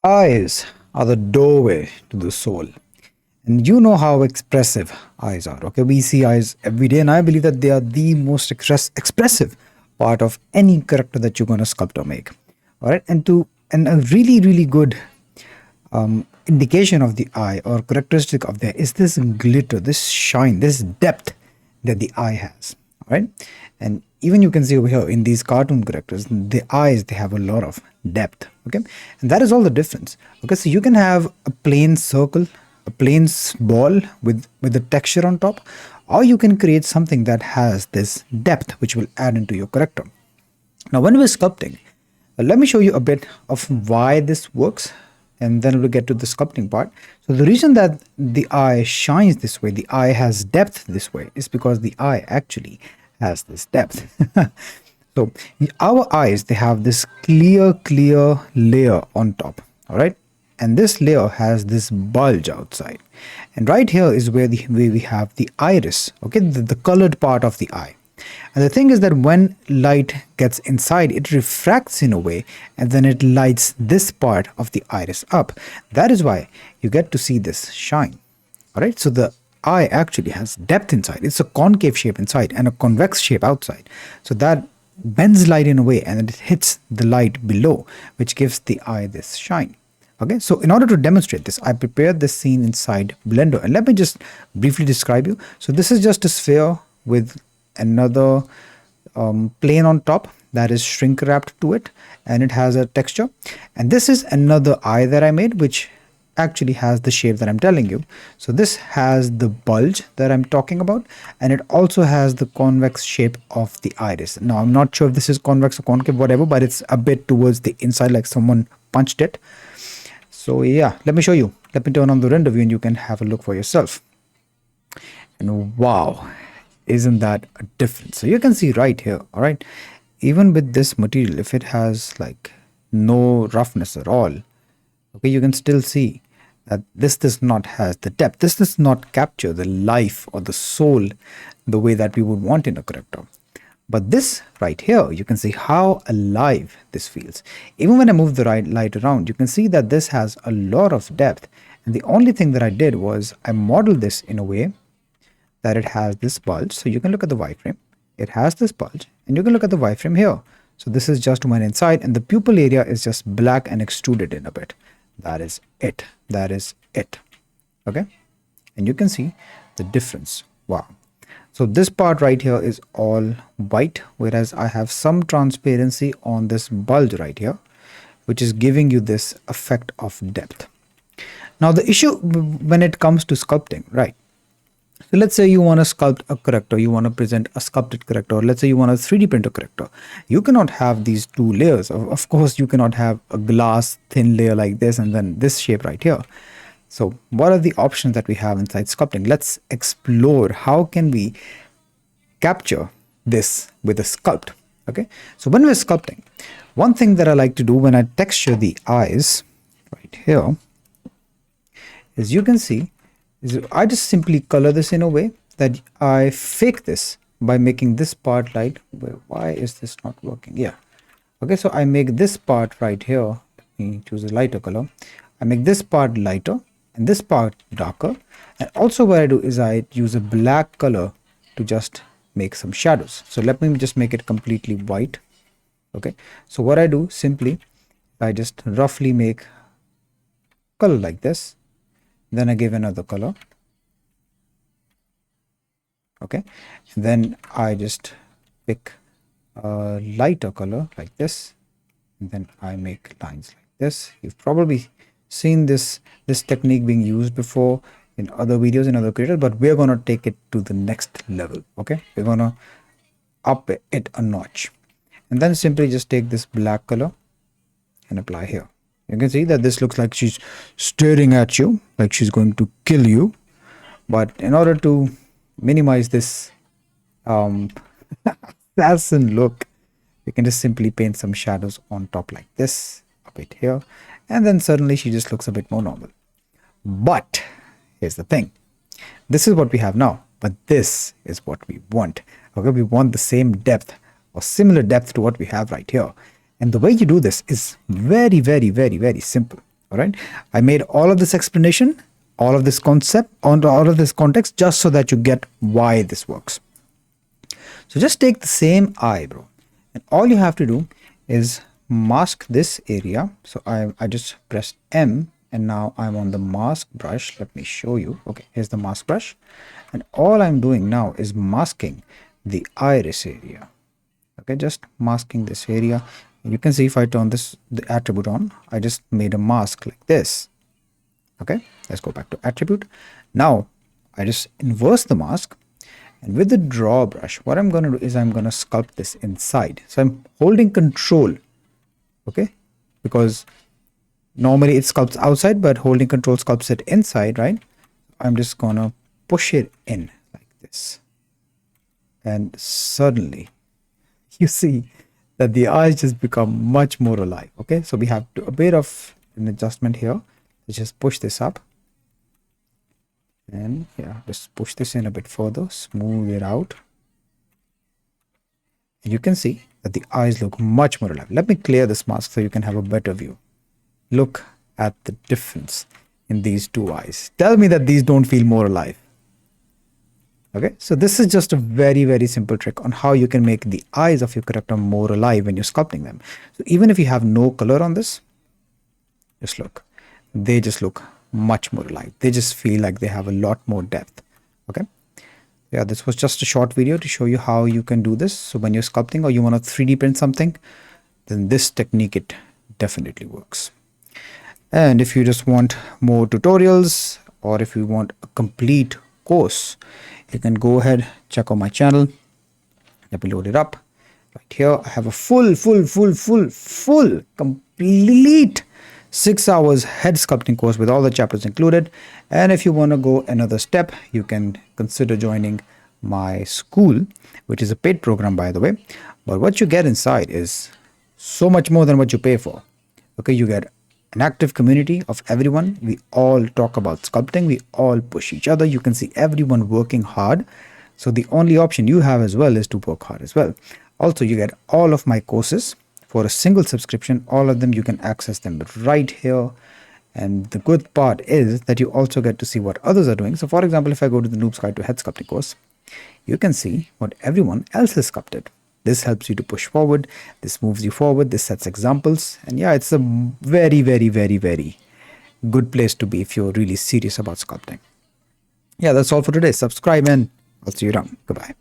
Eyes are the doorway to the soul. And you know how expressive eyes are. Okay, we see eyes every day, and I believe that they are the most expressive part of any character that you're going to sculpt or make. All right, and a really good indication of the eye or characteristic of there is this glitter, this shine, this depth that the eye has. All right, and even you can see over here in these cartoon characters, the eyes they have a lot of depth. Okay, and that is all the difference. Okay, so you can have a plain circle, a plain ball with the texture on top, or you can create something that has this depth which will add into your character. Now, when we're sculpting, let me show you a bit of why this works, and then we'll get to the sculpting part. So the reason that the eye shines this way, the eye has depth this way, is because the eye actually has this depth. So our eyes, they have this clear layer on top, all right? And this layer has this bulge outside. And right here is where we have the iris, okay, the colored part of the eye. And the thing is that when light gets inside, it refracts in a way, and then it lights this part of the iris up. That is why you get to see this shine. All right, so the eye actually has depth inside. It's a concave shape inside and a convex shape outside. So that bends light in a way, and it hits the light below, which gives the eye this shine. Okay, so in order to demonstrate this, I prepared this scene inside Blender, and let me just briefly describe you. So this is just a sphere with another plane on top that is shrink wrapped to it, and it has a texture. And this is another eye that I made, which actually has the shape that I'm telling you. So this has the bulge that I'm talking about, and it also has the convex shape of the iris. Now I'm not sure if this is convex or concave, whatever, but it's a bit towards the inside, like someone punched it. So yeah, let me show you. Let me turn on the render view and you can have a look for yourself. And wow, isn't that a difference? So you can see right here, all right, even with this material, if it has like no roughness at all, okay, you can still see that this does not has the depth. This does not capture the life or the soul the way that we would want in a character. But this right here, you can see how alive this feels. Even when I move the light around, you can see that this has a lot of depth. And the only thing that I did was I modeled this in a way that it has this bulge. So you can look at the wireframe. It has this bulge, and you can look at the wireframe here. So this is just one inside, and the pupil area is just black and extruded in a bit. That is it. That is it. Okay. And you can see the difference. Wow. So this part right here is all white, whereas I have some transparency on this bulge right here, which is giving you this effect of depth. Now the issue when it comes to sculpting, right? So let's say you want to sculpt a character, you want to present a sculpted character, or let's say you want a 3D print a character. You cannot have these two layers. Of course, you cannot have a glass thin layer like this and then this shape right here. So what are the options that we have inside sculpting? Let's explore how can we capture this with a sculpt. Okay, so when we're sculpting, one thing that I like to do when I texture the eyes right here is, you can see, is I just simply color this in a way that I fake this by making this part light. Why is this not working? Yeah. Okay, so I make this part right here. Let me choose a lighter color. I make this part lighter and this part darker. And also what I do is I use a black color to just make some shadows. So let me just make it completely white. Okay, so what I do simply, I just roughly make color like this. Then I give another color. Okay, and then I just pick a lighter color like this, and then I make lines like this. You've probably seen this technique being used before in other videos in other creators, but we're gonna take it to the next level. Okay, we're gonna up it a notch, and then simply just take this black color and apply here. You can see that this looks like she's staring at you, like she's going to kill you. But in order to minimize this assassin look, you can just simply paint some shadows on top like this, a bit here, and then suddenly she just looks a bit more normal. But here's the thing, this is what we have now, but this is what we want. Okay, we want the same depth or similar depth to what we have right here. And the way you do this is very simple. All right. I made all of this explanation, all of this concept, all of this context, just so that you get why this works. So just take the same eye, bro, and all you have to do is mask this area. So I just pressed M, and now I'm on the mask brush. Let me show you. Okay, here's the mask brush, and all I'm doing now is masking the iris area. Okay, just masking this area. You can see if I turn the attribute on, I just made a mask like this. Okay, let's go back to attribute. Now I just inverse the mask, and with the draw brush, what I'm going to do is I'm going to sculpt this inside. So I'm holding control, okay, because normally it sculpts outside, but holding control sculpts it inside, right? I'm just going to push it in like this, and suddenly you see that the eyes just become much more alive. Okay, so we have a bit of an adjustment here. Let's just push this up, and yeah, just push this in a bit further, smooth it out, and you can see that the eyes look much more alive. Let me clear this mask so you can have a better view. Look at the difference in these two eyes. Tell me that these don't feel more alive. Okay, so this is just a very, very simple trick on how you can make the eyes of your character more alive when you're sculpting them. So even if you have no color on this, just look, they just look much more alive. They just feel like they have a lot more depth. Okay, yeah, this was just a short video to show you how you can do this. So when you're sculpting or you want to 3D print something, then this technique, it definitely works. And if you just want more tutorials, or if you want a complete course, you can go ahead, check out my channel. Let me load it up. Right here, I have a full, complete 6 hours head sculpting course with all the chapters included. And if you want to go another step, you can consider joining my school, which is a paid program, by the way. But what you get inside is so much more than what you pay for. Okay, you get an active community of everyone. We all talk about sculpting. We all push each other. You can see everyone working hard. So the only option you have as well is to work hard as well. Also, you get all of my courses for a single subscription. All of them, you can access them right here. And the good part is that you also get to see what others are doing. So for example, if I go to the Noob's Guide to Head Sculpting course, you can see what everyone else has sculpted. This helps you to push forward. This moves you forward. This sets examples. And yeah, it's a very, very, very, very good place to be if you're really serious about sculpting. Yeah, that's all for today. Subscribe and I'll see you around. Goodbye.